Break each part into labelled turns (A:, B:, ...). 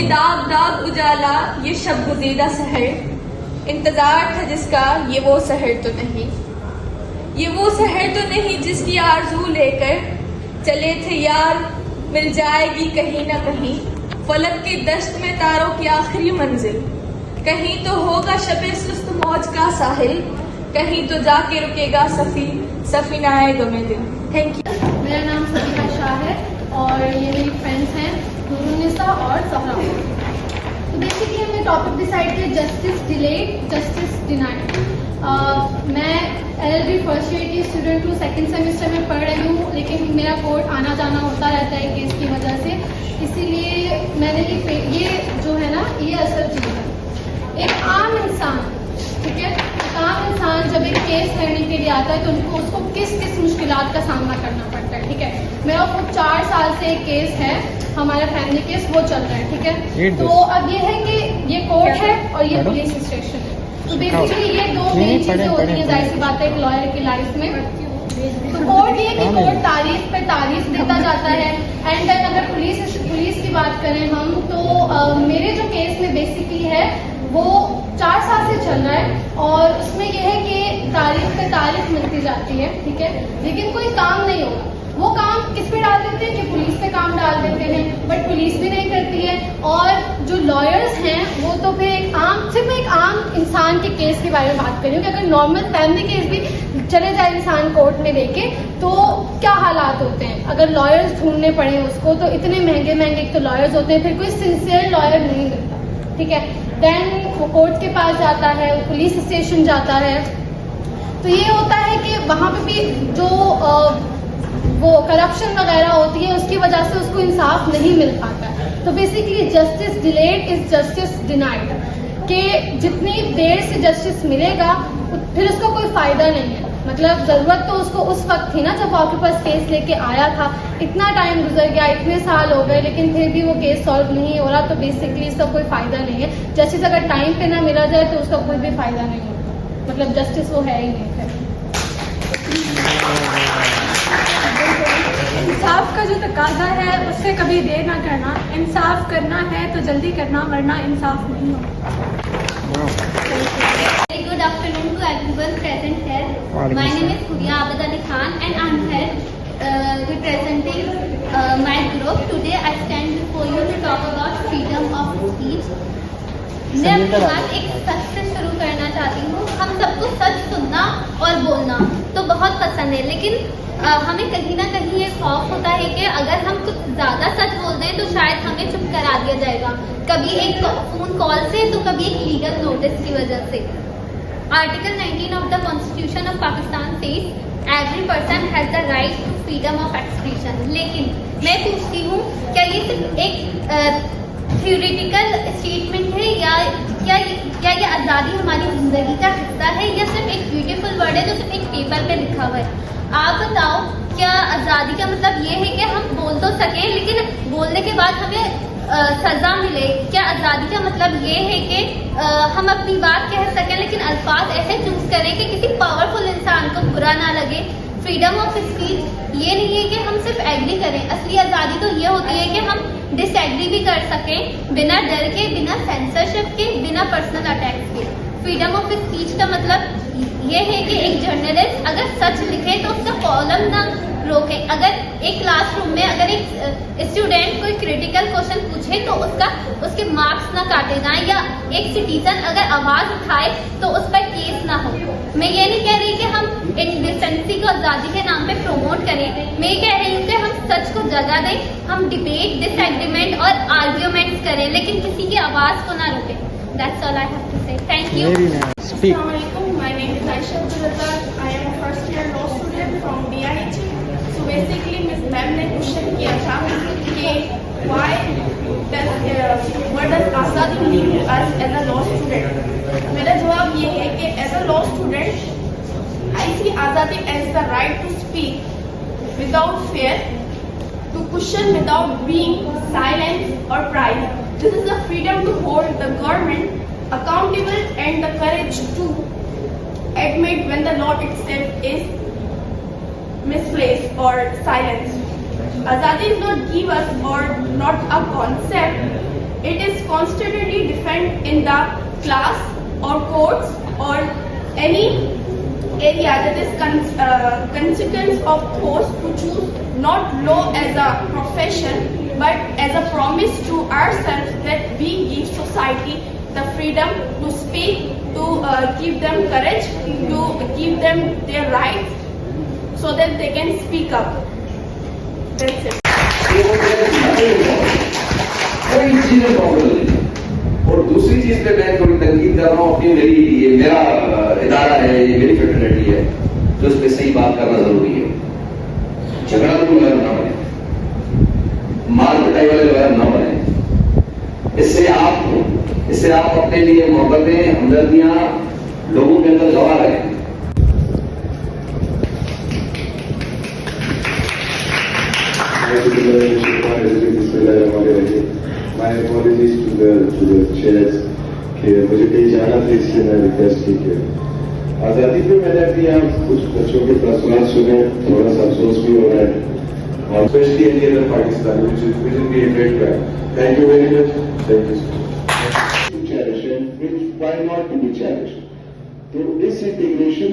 A: दाग दाग उजाला ये शब गुज़ीदा सहर, इंतजार था जिसका ये वो सहर तो नहीं, ये वो सहर तो नहीं जिसकी आरज़ू लेकर चले थे यार, मिल जाएगी कहीं ना कहीं फलक की दश्त में तारों की आखिरी मंजिल, कहीं तो होगा शबे सुस्त मौज का साहिल, कहीं तो जाके रुकेगा सफीनाए गमे दिल। Thank you.
B: मेरा नाम सलीमा शाह है और ये मेरी फ्रेंड्स हैं नूरुन्निसा और सहरा। तो बेसिकली हमने टॉपिक डिसाइड किया जस्टिस डिलेड जस्टिस डिनाइड। मैं LLB फर्स्ट ईयर की स्टूडेंट हूँ, सेकंड सेमेस्टर में पढ़ रही हूँ, लेकिन मेरा कोर्ट आना जाना होता रहता है केस की वजह से, इसीलिए मैंने ये जो है ना ये असल चीज़ है। एक आम इंसान, ठीक है, एक आम इंसान जब एक केस करने के लिए आता है तो उसको किस किस मुश्किलात का सामना करना पड़ता है, ठीक है। मेरा खुद 4 साल से एक केस है, हमारा फैमिली केस वो चल रहा है, ठीक है। तो अब ये है कि ये कोर्ट है और ये पुलिस स्टेशन है, तो बेसिकली ये दो मेन चीजें होती हैं, जाहिर सी बात है एक लॉयर की लाइफ में। तो कोर्ट ये कि कोर्ट तारीफ पे तारीफ देता जाता है। एंड देन अगर पुलिस की बात करें हम तो मेरे जो केस में बेसिकली है वो 4 साल से चल रहा है और उसमें यह है कि तारीफ पे तारीफ मिलती जाती है, ठीक है, लेकिन कोई काम नहीं होगा। वो काम किस पे डाल देते हैं कि पुलिस पे काम डाल देते हैं, बट पुलिस भी नहीं करती है। और जो लॉयर्स हैं वो तो फिर सिर्फ एक आम इंसान के केस के बारे में बात कर रही हूँ कि अगर नॉर्मल फैमिली केस भी चले जाए इंसान कोर्ट में लेके तो क्या हालात होते हैं। अगर लॉयर्स ढूंढने पड़े उसको तो इतने महंगे महंगे एक तो लॉयर्स होते हैं, फिर कोई सिंसियर लॉयर नहीं मिलता, ठीक है। देन वो कोर्ट के पास जाता है, वो पुलिस स्टेशन जाता है, तो ये होता है कि वहाँ पे भी जो वो करप्शन वगैरह होती है उसकी वजह से उसको इंसाफ नहीं मिल पाता है। तो basically justice delayed is justice denied, कि जितनी देर से जस्टिस मिलेगा फिर उसका कोई फायदा नहीं है। मतलब जरूरत तो उसको उस वक्त थी ना जब आपके पास केस लेके आया था, इतना टाइम गुजर गया, इतने साल हो गए, लेकिन फिर भी वो केस सॉल्व नहीं हो रहा, तो बेसिकली इसका कोई फायदा नहीं है। जस्टिस अगर टाइम पे ना मिला जाए तो उसका कोई भी फायदा नहीं होता, मतलब जस्टिस वो है ही नहीं फिर।
C: इंसाफ का जो तकाजा है उससे कभी देर ना करना, इंसाफ करना है तो जल्दी करना, वरना इंसाफ नहीं होगा।
D: Very good afternoon to everyone present here. My name is Huria Abad Ali Khan and I am here representing my group. Today I stand before you to talk about freedom of speech. मैं अपनी बात एक सच से शुरू करना चाहती हूँ। हम सबको सच सुनना और बोलना तो बहुत पसंद है, लेकिन हमें कहीं ना कहीं ये खौफ होता है कि अगर हम कुछ ज़्यादा सच बोल दें तो शायद हमें चुप करा दिया जाएगा, कभी एक फ़ोन कॉल से तो कभी एक लीगल नोटिस की वजह से। Article 19 of the constitution of Pakistan says every person has the right to freedom of expression. लेकिन मैं पूछती हूँ क्या ये सिर्फ एक थ्योरेटिकल स्टेटमेंट है या क्या ये आज़ादी हमारी ज़िंदगी का हिस्सा है या सिर्फ एक ब्यूटीफुल वर्ड है जो सिर्फ एक पेपर पे लिखा हुआ है। आप बताओ, क्या आज़ादी का मतलब ये है कि हम बोल तो सकें लेकिन बोलने के बाद हमें सज़ा मिले? क्या आज़ादी का मतलब ये है कि हम अपनी बात कह सकें लेकिन अल्फाज ऐसे चूज करें कि किसी पावरफुल इंसान को बुरा ना लगे? फ्रीडम ऑफ स्पीच ये नहीं है कि हम सिर्फ एग्री करें, असली आज़ादी तो ये होती है कि हम डिसएग्री भी कर सकें बिना डर के, बिना सेंसरशिप के, बिना पर्सनल अटैक्स के। फ्रीडम ऑफ स्पीच का मतलब ये है कि एक जर्नलिस्ट अगर सच लिखे तो उसका कॉलम ना रोके। अगर एक क्लासरूम में अगर एक स्टूडेंट कोई क्रिटिकल क्वेश्चन पूछे तो उसके मार्क्स ना काटे जाएं, या एक सिटीजन अगर आवाज उठाए तो उस पर केस ना हो। मैं ये नहीं कह रही कि हम इंडिसेंसी को आज़ादी के नाम पे प्रमोट करें, मैं ये कह रही हूँ कि हम सच को जगह दें, हम डिबेट, डिसएग्रीमेंट और आर्ग्यूमेंट्स करें लेकिन किसी की आवाज को ना रोकें। That's all I have to say. Thank you.
E: Assalamualaikum. My name is Aisha Abdul Razak. I am a first year law student from DIH. So basically, Ms. Ma'am ने क्वेश्चन किया था कि what does आज़ादी mean to us as a law student? मेरा जवाब ये है कि as a law student, I see आज़ादी as the right to speak without fear, to question without being silent or pride. This is the freedom to hold the government accountable and the courage to admit when the law itself is misplaced or silenced. Azadi is not give us or not a concept. it is constantly defended in the class or courts or any area that is consequence of force to choose not law as a profession but as a promise to ourselves that we give society the freedom to speak, to give them courage, to give them their rights so that they can speak up. That's it.
F: कोई चीजें problem नहीं। और दूसरी चीज पे मैं थोड़ी तनकीद कर रहा हूँ अपनी, ये मेरा इदारा है, ये मेरी फ्रेटर्निटी है, तो इस पे सही बात करना जरूरी है। झगड़ा तो लॉयर ना बने, मार पिटाई वाले लॉयर ना बने। इससे आप अपने लिए मोहब्बतें, हमदर्दियां लोगों के अंदर गवा रहे हैं।
G: My apologies to the chairs कि मुझे कहीं जाना था, इसलिए मैं रिक्वेस्ट की कि आज़ादी पे मैंने अभी यहाँ कुछ बच्चों के तस्वीर सुने, थोड़ा सा अफसोस भी हो रहा है, और specially any other Pakistan which will be a great guy. Thank you very much. Thank you so much. To cherish and which why not to be cherished. तो इस integration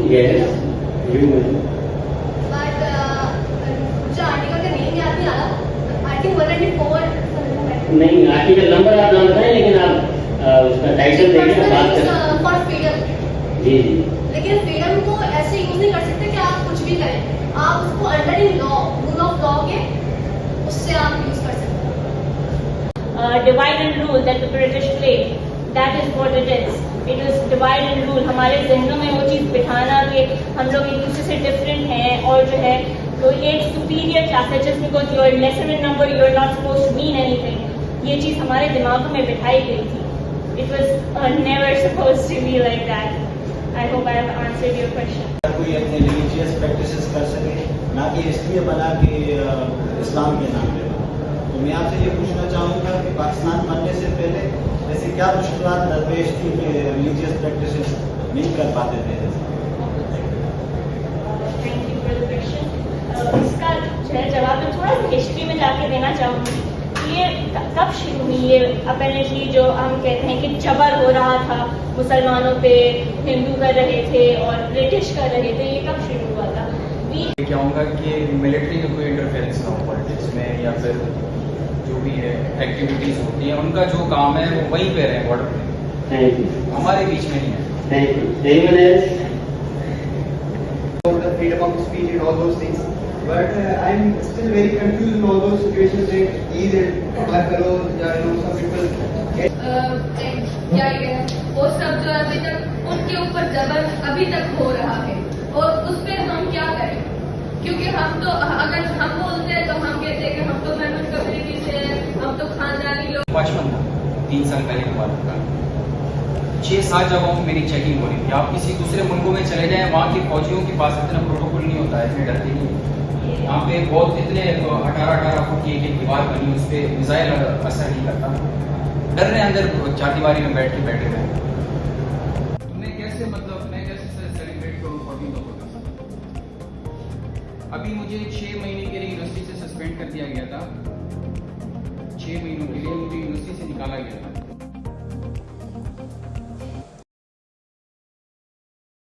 F: Yes, you know.
D: But मुझे article का name याद नहीं आ रहा। I think 194
H: नहीं, article number आप नाम बताएं, लेकिन आप उसका टाइटल देखिए, बात करें।
D: For freedom.
H: जी जी।
D: लेकिन फ्रीडम को ऐसे यूज नहीं कर सकते कि आप कुछ भी करें, आप उसको under in law, rule of law के उससे आप यूज कर सकते हैं।
C: Divide and rule that the British played, that is what it is. It was divide and rule. हमारे जहनों में वो चीज़ बिठाना कि हम लोग एक दूसरे से डिफरेंट हैं और जो है तो ये एक सुपीरियर क्लास है, just because you are lesser in number you are not suppose to mean anything. ये चीज़ हमारे दिमागों में बिठाई गई थी। It was never supposed to be like that. I hope I have answered your question.
I: कोई अपने रिलीजियस प्रैक्टिसेस कर सके, ना कि इसलिए बना कि इस्लाम के नाम पे बना। तो मैं आपसे ये पूछना चाहूँगा कि पाकिस्तान बनने से पहले ऐसी क्या मुश्किलात दरपेश थी कि रिलीजियस प्रैक्टिसेस नहीं कर पाते थे?
C: Thank you for the question. इसका जो है जवाब मैं थोड़ा सा हिस्ट्री में जाके देना चाहूँगी। ये कब शुरू हुई? ये अपेरेंटली जो हम कहते हैं कि जबर हो रहा था मुसलमानों पे, हिंदू कर रहे थे और ब्रिटिश कर रहे थे, ये कब शुरू हुआ था?
J: कहूँगा कि मिलिट्री का कोई इंटरफेरेंस ना हो पॉलिटिक्स में, या फिर जो भी है एक्टिविटीज होती हैं उनका जो काम है वो वहीं पे रहे, बॉर्डर पे,
H: थैंक यू,
J: हमारे बीच में नहीं है।
H: Thank you. Anyone else?
K: The freedom of speech and all those things, but I'm still very confused in all those situations that either करो या some people
A: क्या ये वो सब जो अभी तक उनके ऊपर जबर अभी तक हो रहा है और उस पर हम क्या करें? क्योंकि हम तो अगर हम बोलते हैं तो हम कहते हैं कि हम तो मेहनत कम्युनिटी से हैं, हम तो खानदानी लोग।
J: बचपन था, 3 साल पहले की बात का, 6-7 जगहों पर मेरी चेकिंग हो रही थी। आप किसी दूसरे मुल्कों में चले जाएं, वहाँ के फौजियों के पास इतना प्रोटोकॉल नहीं होता है, इतने डरते नहीं। यहाँ पे बहुत इतने 18-18 फुट की एक दीवार बनी, उस पर मिसाइल असर नहीं करता, डर रहे अंदर चारदीवारी में बैठे हुए। मैं कैसे सेलिब्रेट करूँ 14 अगस्त? अभी मुझे 6 महीने के लिए यूनिवर्सिटी से सस्पेंड कर दिया गया था। 6 महीनों के लिए मुझे यूनिवर्सिटी से निकाला गया था।